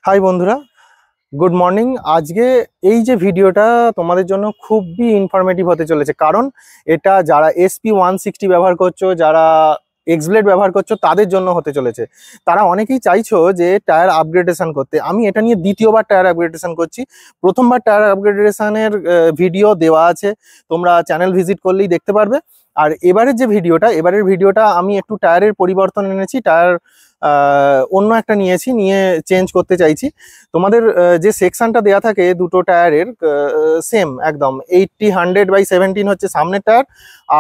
High বন্ধুরা, good morning. আজকে এই যে ভিডিওটা তোমাদের জন্য খুবই ইনফরমেটিভ হতে চলেছে, কারণ এটা যারা SP160 ব্যবহার করছো, যারা এক্সব্লেড ব্যবহার করছো তাদের জন্য হতে চলেছে। তারা অনেকেই চাইছো যে টায়ার আপগ্রেডেশন করতে। আমি এটা নিয়ে দ্বিতীয়বার টায়ার আপগ্রেডেশন করছি। প্রথমবার টায়ার আপগ্রেডেশনের ভিডিও দেওয়া আছে, তোমরা চ্যানেল ভিজিট করলেই দেখতে পারবে। আর এবারের ভিডিওটা আমি একটু টায়ারের পরিবর্তন এনেছি, টায়ার অন্য একটা নিয়ে চেঞ্জ করতে চাইছি। তোমাদের যে সেকশনটা দেয়া থাকে দুটো টায়ারের, সেম একদম 80/100/17 হচ্ছে সামনের টায়ার,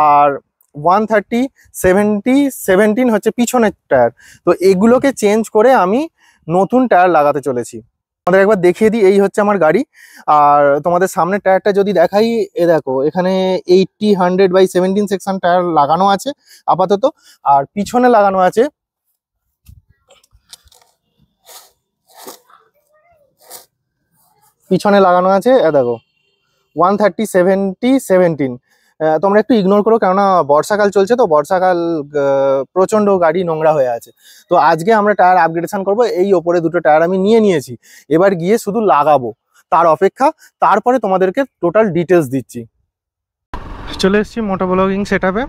আর 130/70/17 হচ্ছে পিছনের টায়ার। তো এগুলোকে চেঞ্জ করে আমি নতুন টায়ার লাগাতে চলেছি। তোমাদের একবার দেখিয়ে দিই, এই হচ্ছে আমার গাড়ি। আর তোমাদের সামনের টায়ারটা যদি দেখাই, দেখো এখানে 80/100/17 সেকশন টায়ার লাগানো আছে আপাতত। আর পিছনে লাগানো আছে দেখো 130/70/17। তোমরা একটু ইগনোর করো, কেননা বর্ষাকাল চলছে, তো বর্ষাকাল প্রচন্ড গাড়ি নোংরা হয়ে আছে। তো আজকে আমরা টায়ার আপগ্রেডেশন করব। এই ওপরে দুটো টায়ার আমি নিয়েছি, এবার গিয়ে শুধু লাগাবো তার অপেক্ষা। তারপরে তোমাদেরকে টোটাল ডিটেলস দিচ্ছি। চলে এসেছি মোটো ব্লগিং সেটআপে।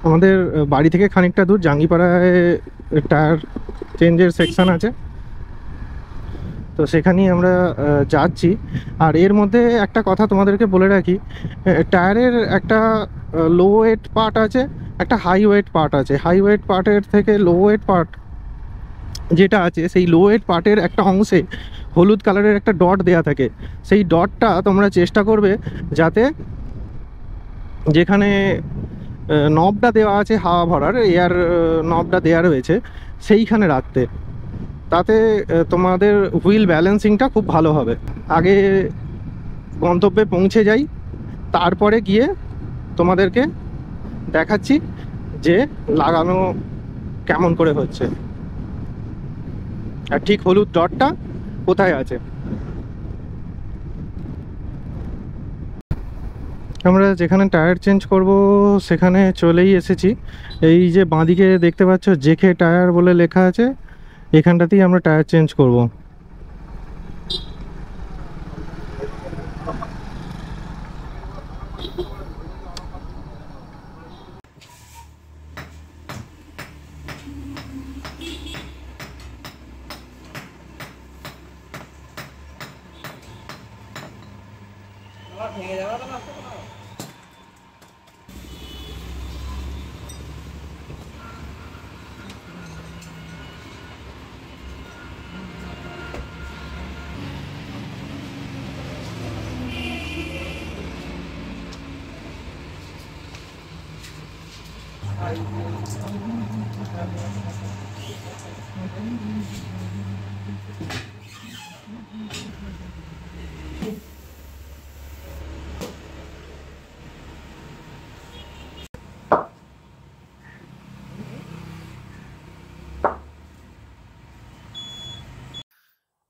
আমাদের বাড়ি থেকে খানিকটা দূর জাঙ্গিপাড়ায় টায়ার চেঞ্জের সেকশন আছে, তো সেখানেই আমরা যাচ্ছি। আর এর মধ্যে একটা কথা তোমাদেরকে বলে রাখি, টায়ারের একটা লো ওয়েট পার্ট আছে, একটা হাই ওয়েট পার্ট আছে। হাই ওয়েট পার্টের থেকে লো ওয়েট পার্ট যেটা আছে, সেই লো ওয়েট পার্টের একটা অংশে হলুদ কালারের একটা ডট দেয়া থাকে। সেই ডটটা তোমরা চেষ্টা করবে যাতে যেখানে নবটা দেওয়া আছে হাওয়া ভরার, এয়ার নবটা দেওয়া রয়েছে, সেইখানে রাখতে। তাতে তোমাদের হুইল ব্যালেন্সিংটা খুব ভালো হবে। আগে গন্তব্যে পৌঁছে যাই, তারপরে গিয়ে তোমাদেরকে দেখাচ্ছি যে লাগানো কেমন করে হচ্ছে আর ঠিক হলুদ ডটটা কোথায় আছে। আমরা যেখানে টায়ার চেঞ্জ করব সেখানে চলেই এসেছি। এই যে বাঁদিকে দেখতে পাচ্ছ জেকে টায়ার বলে লেখা আছে, এখানটাতেই আমরা টায়ার চেঞ্জ করব।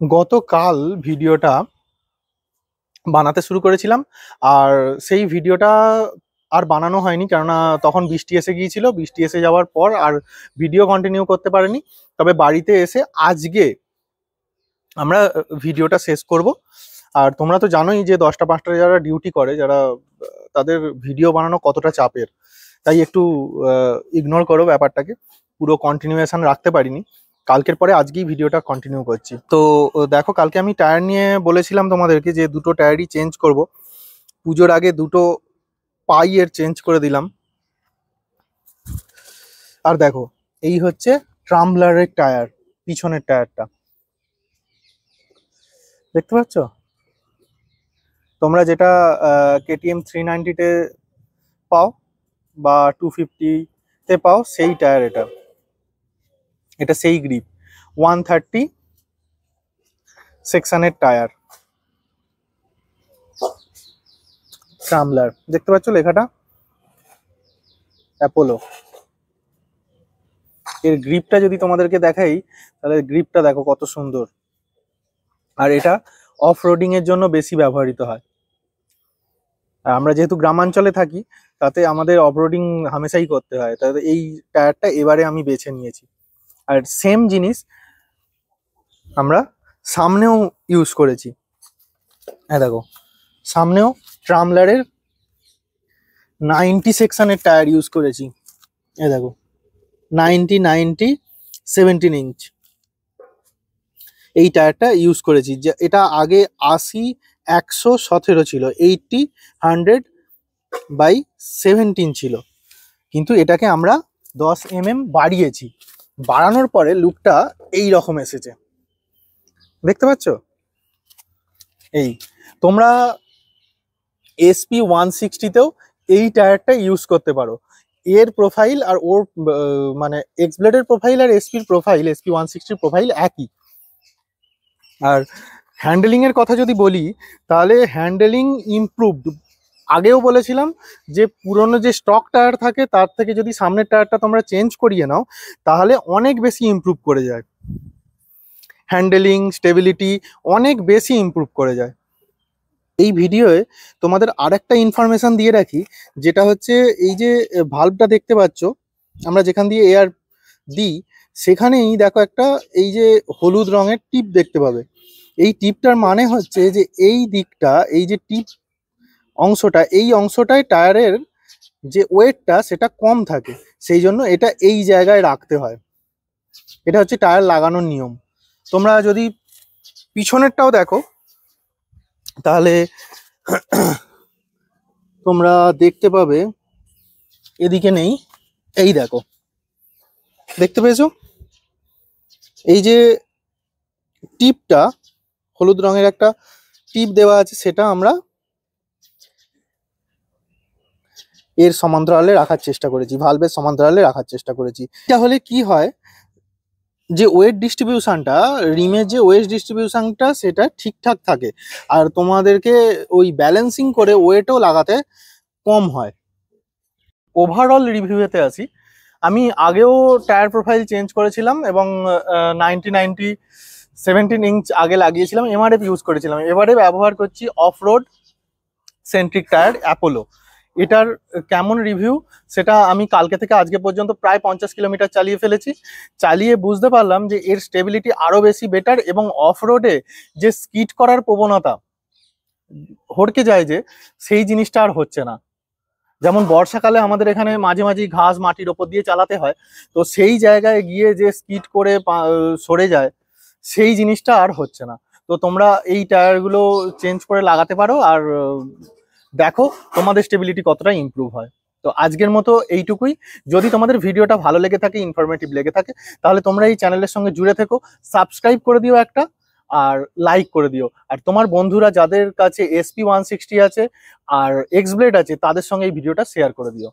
গতকাল ভিডিওটা বানাতে শুরু করেছিলাম, আর সেই ভিডিওটা আর বানানো হয়নি, কেননা তখন বৃষ্টি এসে গিয়েছিল। বৃষ্টি এসে যাওয়ার পর আর ভিডিও কন্টিনিউ করতে পারিনি। তবে বাড়িতে এসে আজকে আমরা ভিডিওটা শেষ করব। আর তোমরা তো জানোই যে 10টা 5টা যারা ডিউটি করে, যারা তাদের ভিডিও বানানো কতটা চাপের। তাই একটু ইগনোর করো ব্যাপারটাকে, পুরো কন্টিনিউয়েশন রাখতে পারিনি। কালকের পরে আজকেই ভিডিওটা কন্টিনিউ করছি। তো দেখো, কালকে আমি টায়ার নিয়ে বলেছিলাম তোমাদেরকে যে দুটো টায়ারই চেঞ্জ করব। পুজোর আগে দুটো পাইয়ের চেঞ্জ করে দিলাম। আর দেখো, এই হচ্ছে ট্রাম্বলারের টায়ার, পিছনের টায়ারটা দেখতে পাচ্ছ তোমরা, যেটা KTM 390-তে পাও বা 250-তে পাও, সেই টায়ার। এটা সেই গ্রিপ 130 সেকশনের টায়ার, ট্রাম্বলার। দেখতে পাচ্ছ লেখাটা অ্যাপোলো। এর গ্রিপটা যদি তোমাদেরকে দেখাই, তাহলে গ্রিপটা দেখো কত সুন্দর। আর এটা অফ রোডিং এর জন্য বেশি ব্যবহৃত হয়। আর আমরা যেহেতু গ্রামাঞ্চলে থাকি, তাতে আমাদের অফ রোডিং হামেশাই করতে হয়, তাতে এই টায়ারটা এবারে আমি বেছে নিয়েছি। আর সেম জিনিস আমরা সামনেও ইউজ করেছি। দেখো সামনেও ট্রামলারের 90 সেকশনের টায়ার ইউজ করেছি। দেখো 90 17 ইঞ্চ এই টায়ারটা ইউজ করেছি। যে এটা আগে 80 117 ছিল, 80 100/17 ছিল, কিন্তু এটাকে আমরা 10 mm বাড়িয়েছি। বাড়ানোর পরে লুকটা এই রকম এসেছে, দেখতে পাচ্ছ? এই তোমরা SP 160তেও এই টায়ারটা ইউজ করতে পারো। এর প্রোফাইল আর ওর মানে এক্সব্লেডের প্রোফাইল আর এসপির প্রোফাইল, SP 160 প্রোফাইল একই। আর হ্যান্ডেলিং এর কথা যদি বলি তাহলে হ্যান্ডেলিং ইমপ্রুভড। আগেও বলেছিলাম যে পুরনো যে স্টক টায়ার থাকে তার থেকে যদি সামনের টায়ারটা তোমরা চেঞ্জ করিয়ে নাও তাহলে অনেক বেশি ইমপ্রুভ করে যায়। হ্যান্ডেলিং স্টেবিলিটি অনেক বেশি ইমপ্রুভ করে যায়। এই ভিডিওয়ে তোমাদের আরেকটা ইনফরমেশন দিয়ে রাখি, যেটা হচ্ছে এই যে ভালভটা দেখতে পাচ্ছ, আমরা যেখান দিয়ে এয়ার দিই সেখানেই দেখো একটা এই যে হলুদ রঙের টিপ দেখতে পাবে। এই টিপটার মানে হচ্ছে যে এই দিকটা, এই যে টিপ অংশটা, এই অংশটায় টায়ারের যে ওয়েটটা সেটা কম থাকে, সেই জন্য এটা এই জায়গায় রাখতে হয়। এটা হচ্ছে টায়ার লাগানোর নিয়ম। তোমরা যদি পিছনেরটাও দেখো তাহলে তোমরা দেখতে পাবে, এদিকে নেই, এই দেখো, দেখতে পেয়েছো? এই যে টিপটা হলুদ রঙের একটা টিপ দেওয়া আছে, সেটা আমরা এর সমান্তরালে রাখার চেষ্টা করেছি, ভালভের সমান্তরালে রাখার চেষ্টা করেছি। তাহলে কি হয়, যে ওয়েট ডিস্ট্রিবিউশনটা, রিমের যে ওয়েট ডিস্ট্রিবিউশনটা সেটা ঠিকঠাক থাকে, আর তোমাদেরকে ওই ব্যালেন্সিং করে ওয়েটও লাগাতে কম হয়। ওভারঅল রিভিউতে আসি। আমি আগেও টায়ার প্রোফাইল চেঞ্জ করেছিলাম এবং 90 17 ইঞ্চ আগে লাগিয়েছিলাম, এমআরএফ ইউজ করেছিলাম। এবারে ব্যবহার করছি of road centric tyre Apollo. এটার কেমন রিভিউ সেটা আমি কালকে থেকে আজকে পর্যন্ত প্রায় 50 কিলোমিটার চালিয়ে ফেলেছি। চালিয়ে বুঝতে পারলাম যে এর স্টেবিলিটি আরও বেশি বেটার, এবং অফ রোডে যে স্কিড করার প্রবণতা হড়কে যায় যে সেই জিনিসটা আর হচ্ছে না। যেমন বর্ষাকালে আমাদের এখানে মাঝে মাঝে ঘাস মাটির ওপর দিয়ে চালাতে হয়, তো সেই জায়গায় গিয়ে যে স্কিড করে সরে যায় সেই জিনিসটা আর হচ্ছে না। তো তোমরা এই টায়ারগুলো চেঞ্জ করে লাগাতে পারো, আর দেখো তোমাদের স্টেবিলিটি কতটা ইমপ্রুভ হয়। তো আজকের মতো এইটুকুই। যদি তোমাদের ভিডিওটা ভালো লেগে থাকে, ইনফরমেটিভ লেগে থাকে, তাহলে তোমরা এই চ্যানেলের সঙ্গে জুড়ে থেকো, সাবস্ক্রাইব করে দিও একটা, আর লাইক করে দিও। আর তোমার বন্ধুরা যাদের কাছে SP 160 আছে আর এক্সব্লেড আছে তাদের সঙ্গে এই ভিডিওটা শেয়ার করে দিও।